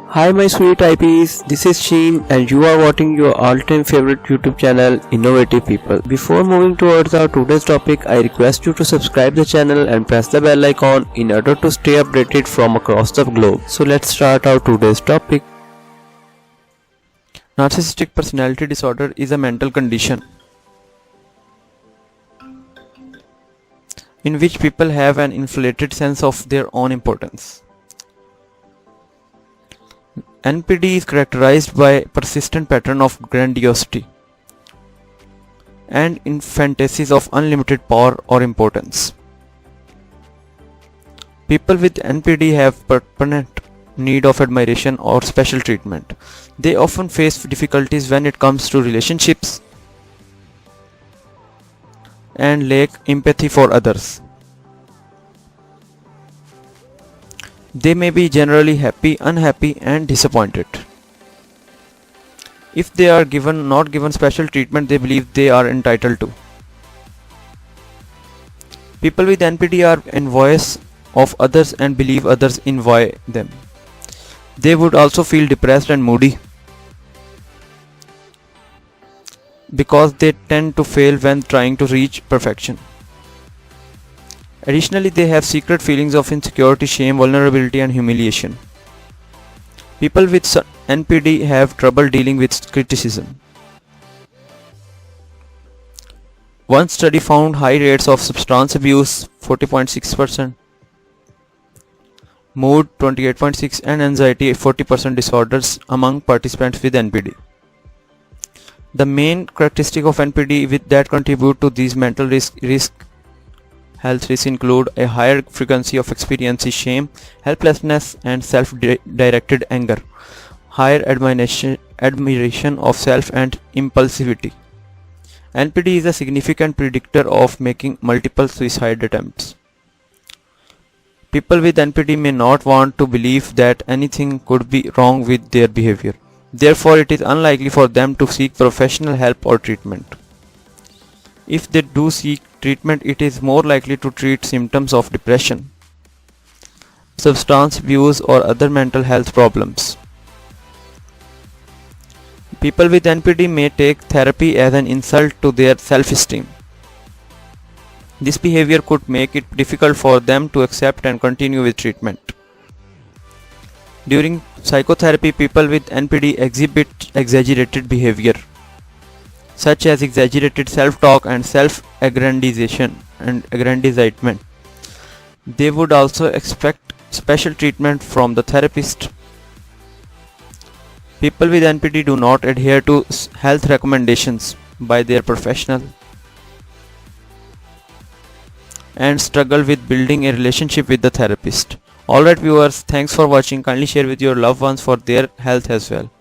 Hi my sweet IPs, this is Sheen and you are watching your all-time favorite YouTube channel Innovative People. Before moving towards our today's topic, I request you to subscribe the channel and press the bell icon in order to stay updated from across the globe. So let's start our today's topic. Narcissistic personality disorder is a mental condition in which people have an inflated sense of their own importance. NPD is characterized by a persistent pattern of grandiosity and in fantasies of unlimited power or importance. People with NPD have permanent need of admiration or special treatment. They often face difficulties when it comes to relationships and lack empathy for others. They may be generally happy, unhappy, and disappointed. If they are not given special treatment they believe they are entitled to. People with NPD are envious of others and believe others envy them. They would also feel depressed and moody because they tend to fail when trying to reach perfection. Additionally, they have secret feelings of insecurity, shame, vulnerability, and humiliation. People with NPD have trouble dealing with criticism. One study found high rates of substance abuse 40.6%, mood 28.6%, and anxiety 40% disorders among participants with NPD. The main characteristic of NPD that contribute to these mental health risks include a higher frequency of experiencing shame, helplessness, and self-directed anger, higher admiration of self, and impulsivity. NPD is a significant predictor of making multiple suicide attempts. People with NPD may not want to believe that anything could be wrong with their behavior. Therefore, it is unlikely for them to seek professional help or treatment. If they do seek treatment, it is more likely to treat symptoms of depression, substance abuse, or other mental health problems. People with NPD may take therapy as an insult to their self-esteem. This behavior could make it difficult for them to accept and continue with treatment. During psychotherapy, people with NPD exhibit exaggerated behavior, such as exaggerated self-talk and self-aggrandization and aggrandizement. They would also expect special treatment from the therapist. People with NPD do not adhere to health recommendations by their professional and struggle with building a relationship with the therapist. Alright viewers, thanks for watching. Kindly share with your loved ones for their health as well.